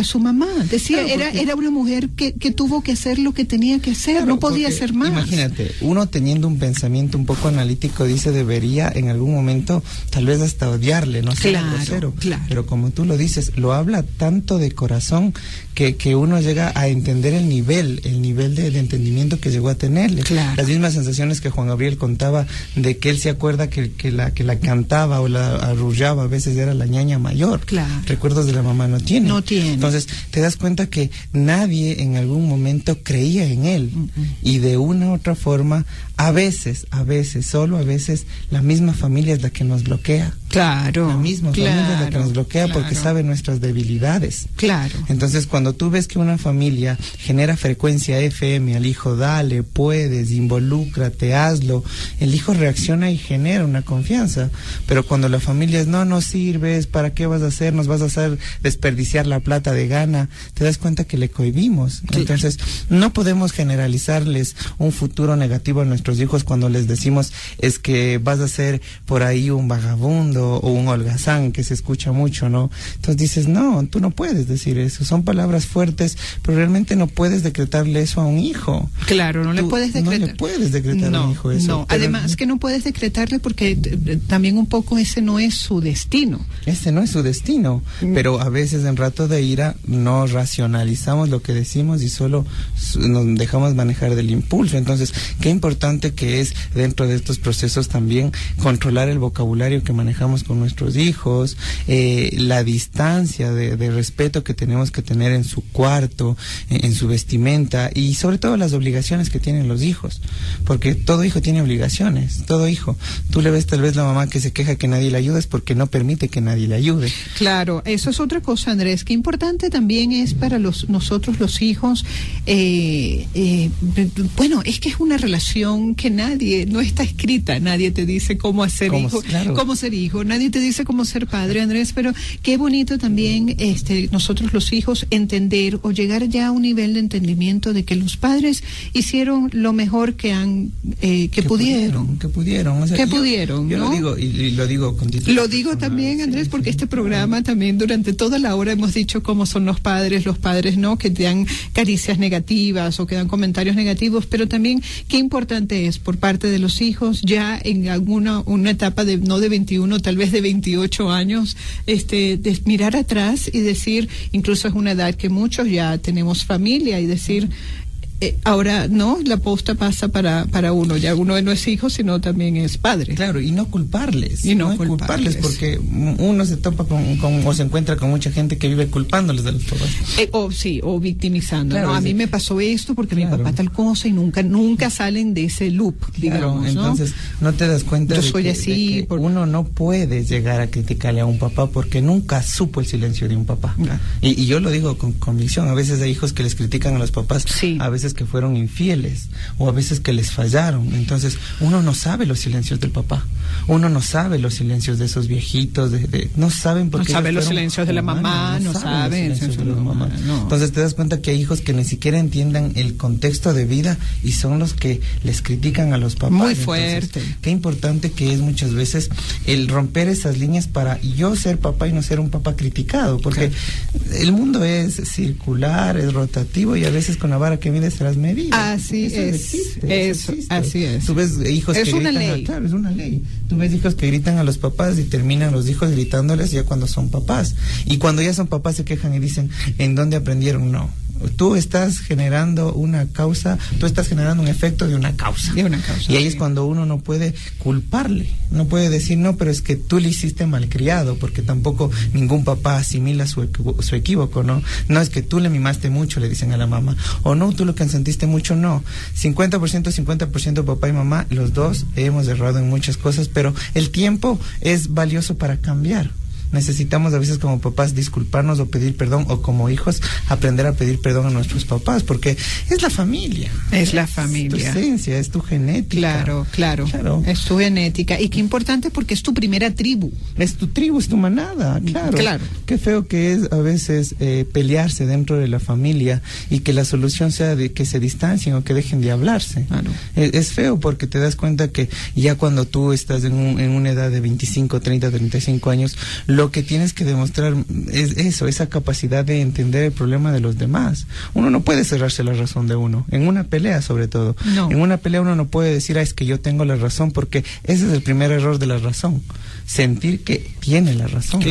su mamá. Decía, claro, era una mujer que tuvo que hacer lo que tenía que hacer, claro, no podía hacer más. Imagínate, uno teniendo un pensamiento un poco analítico dice, debería en algún momento tal vez hasta odiarle, no sé, grosero. Claro. Pero como tú lo dices, lo habla tanto de corazón que uno llega a entender el nivel de entendimiento que llegó a tenerle. Claro. Las mismas sensaciones que Juan Gabriel contaba, de que él se acuerda que la cantaba o la arrullaba, a veces era la ñaña mayor. Claro. Recuerdos de la mamá no tiene. Entonces te das cuenta que nadie en algún momento creía en él, y de una u otra forma, a veces, solo a veces, la misma familia es la que nos bloquea. Claro. La misma familia es la que nos bloquea, porque sabe nuestras debilidades. Claro. Entonces cuando tú ves que una familia genera frecuencia FM al hijo, dale, puedes, involúcrate, hazlo, el hijo reacciona y genera una confianza. Pero cuando la familia es, no sirves, ¿para qué vas a hacer? Nos vas a hacer desperdiciar la plata de gana, te das cuenta que le cohibimos. Entonces no podemos generalizarles un futuro negativo a nuestros hijos cuando les decimos, es que vas a ser por ahí un vagabundo o un holgazán, que se escucha mucho, ¿no? Entonces dices, no, tú no puedes decir eso, son palabras fuertes, pero realmente no puedes decretarle eso a un hijo. Claro, no le puedes decretar. No le puedes decretar a un hijo eso. No, además que no puedes decretarle porque también un poco ese no es su destino. Ese no es su destino, pero a veces en rato de ira no racionalizamos lo que decimos y solo nos dejamos manejar del impulso. Entonces, qué importante que es dentro de estos procesos también controlar el vocabulario que manejamos con nuestros hijos, la distancia de respeto que tenemos que tener en su cuarto, en su vestimenta, y sobre todo las obligaciones que tienen los hijos, porque todo hijo tiene obligaciones, todo hijo. Tú le ves tal vez la mamá que se queja que nadie le ayuda, es porque no permite que nadie le ayude. Claro, eso es otra cosa, Andrés, que importante también es para nosotros los hijos, bueno, es que es una relación que no está escrita, nadie te dice cómo hacer hijo, claro, cómo ser hijo, nadie te dice cómo ser padre, Andrés, pero qué bonito también nosotros los hijos entender o llegar ya a un nivel de entendimiento de que los padres hicieron lo mejor que pudieron. O sea, yo ¿no? Lo digo y lo digo con título. Lo digo también, Andrés, porque este programa también durante toda la hora hemos dicho cómo son los padres no, que te dan caricias negativas o que dan comentarios negativos, pero también qué importante es por parte de los hijos ya en una etapa no de 21, tal vez de 28 años, de mirar atrás y decir, incluso es una edad que muchos ya tenemos familia, y decir, Ahora, no, la posta pasa para uno. Ya uno no es hijo, sino también es padre. Claro, y no culparles. Y no culparles, porque uno se topa o se encuentra con mucha gente que vive culpándoles de los papás. O victimizando. Claro, ¿no? A mí me pasó esto porque mi papá tal cosa y nunca salen de ese loop, digamos. Entonces, no te das cuenta Yo soy así, de que uno no puede llegar a criticarle a un papá porque nunca supo el silencio de un papá. Y yo lo digo con convicción. A veces hay hijos que les critican a los papás, a veces que fueron infieles o a veces que les fallaron. Entonces, uno no sabe los silencios del papá. Uno no sabe los silencios de esos viejitos, no saben por qué. No sabe los silencios de la mamá, no sabe los silencios de la mamá. Entonces te das cuenta que hay hijos que ni siquiera entiendan el contexto de vida y son los que les critican a los papás. Muy fuerte. Entonces, qué importante que es muchas veces el romper esas líneas para yo ser papá y no ser un papá criticado, porque el mundo es circular, es rotativo y a veces con la vara que mide serás medido. Así así es. Tú ves hijos es que una gritan, ley. Claro, es una ley. Tú ves hijos que gritan a los papás y terminan los hijos gritándoles ya cuando son papás. Y cuando ya son papás se quejan y dicen, ¿en dónde aprendieron? No. Tú estás generando una causa, tú estás generando un efecto de una causa. Y ahí es cuando uno no puede culparle, no puede decir, no, pero es que tú le hiciste malcriado, porque tampoco ningún papá asimila su equívoco, ¿no? No es que tú le mimaste mucho, le dicen a la mamá, o no, tú lo consentiste mucho, no. 50% papá y mamá, los dos hemos errado en muchas cosas, pero el tiempo es valioso para cambiar. Necesitamos a veces como papás disculparnos o pedir perdón, o como hijos aprender a pedir perdón a nuestros papás, porque es la familia. Es la familia. Es tu esencia, es tu genética. Claro. Es tu genética. Y qué importante porque es tu primera tribu. Es tu tribu, es tu manada, claro. Qué feo que es a veces pelearse dentro de la familia y que la solución sea de que se distancien o que dejen de hablarse. Es feo porque te das cuenta que ya cuando tú estás en una edad de 25, 30, 35 años, lo que tienes que demostrar es eso, esa capacidad de entender el problema de los demás. Uno no puede cerrarse la razón de uno, en una pelea sobre todo. En una pelea uno no puede decir, es que yo tengo la razón, porque ese es el primer error de la razón. Sentir que tiene la razón.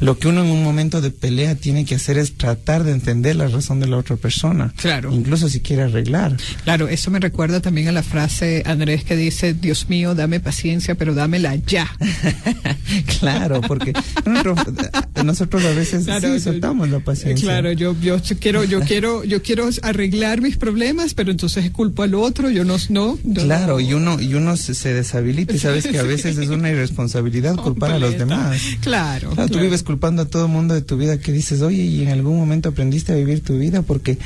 Lo que uno en un momento de pelea tiene que hacer es tratar de entender la razón de la otra persona. Incluso si quiere arreglar. Eso me recuerda también a la frase, Andrés, que dice, Dios mío, dame paciencia, pero dámela ya. Claro, porque nosotros a veces soltamos la paciencia. Yo quiero arreglar mis problemas, pero entonces culpo al otro, y uno se deshabilita, y sabes que a veces es una irresponsabilidad culpar a los demás. Claro. Tú vives culpando a todo el mundo de tu vida, que dices, oye, y en algún momento aprendiste a vivir tu vida, porque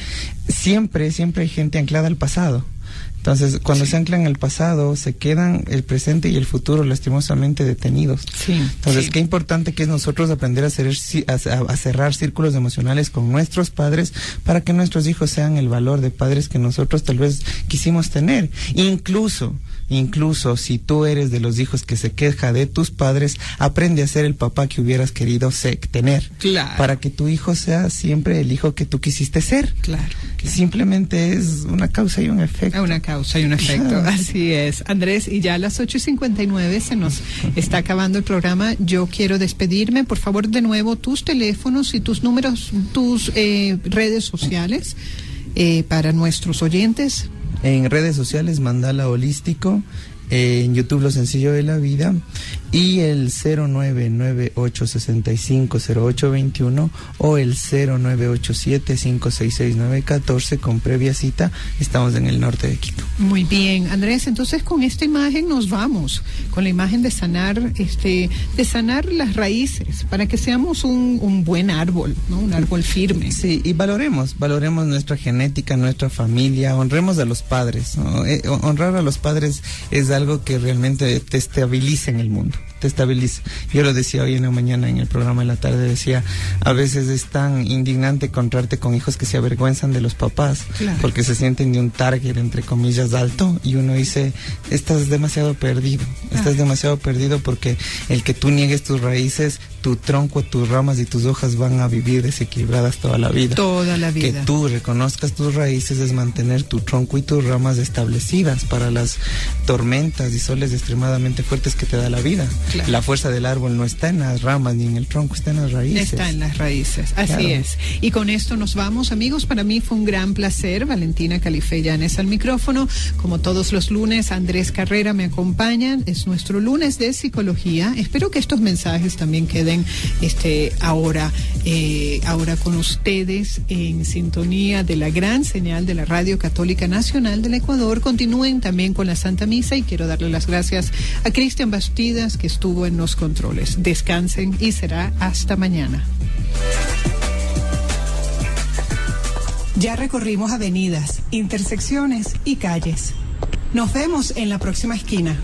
siempre hay gente anclada al pasado. Entonces, cuando se anclan al pasado, se quedan el presente y el futuro lastimosamente detenidos. Entonces, qué importante que es nosotros aprender a cerrar círculos emocionales con nuestros padres para que nuestros hijos sean el valor de padres que nosotros tal vez quisimos tener. Incluso si tú eres de los hijos que se queja de tus padres, aprende a ser el papá que hubieras querido tener. Para que tu hijo sea siempre el hijo que tú quisiste ser. Que simplemente es una causa y un efecto. Así es. Andrés, y ya a las 8:59 se nos está acabando el programa. Yo quiero despedirme. Por favor, de nuevo, tus teléfonos y tus números, tus redes sociales para nuestros oyentes. En redes sociales, Mandala Holístico. En YouTube, Lo Sencillo de la Vida, y el 0998650821 o el 0987566914 con previa cita. Estamos en el norte de Quito. Muy bien, Andrés, entonces con esta imagen nos vamos, con la imagen de sanar las raíces, para que seamos un buen árbol, ¿no? Un árbol firme. Sí, y valoremos nuestra genética, nuestra familia, honremos a los padres, ¿no? Honrar a los padres es algo que realmente te estabiliza en el mundo, te estabiliza. Yo lo decía hoy en la mañana en el programa de la tarde, decía, a veces es tan indignante encontrarte con hijos que se avergüenzan de los papás, porque se sienten de un target, entre comillas, alto, y uno dice, estás demasiado perdido, porque el que tú niegues tus raíces, tu tronco, tus ramas y tus hojas van a vivir desequilibradas toda la vida. Que tú reconozcas tus raíces es mantener tu tronco y tus ramas establecidas para las tormentas y soles extremadamente fuertes que te da la vida. Claro. La fuerza del árbol no está en las ramas ni en el tronco, está en las raíces. Está en las raíces, así Claro. es. Y con esto nos vamos, amigos. Para mí fue un gran placer. Valentina Califellanes al micrófono. Como todos los lunes, Andrés Carrera me acompaña. Es nuestro lunes de psicología. Espero que estos mensajes también queden ahora con ustedes en sintonía de la gran señal de la Radio Católica Nacional del Ecuador. Continúen también con la Santa Misa y quiero darle las gracias a Cristian Bastidas, que estuvo en los controles. Descansen y será hasta mañana. Ya recorrimos avenidas, intersecciones y calles. Nos vemos en la próxima esquina.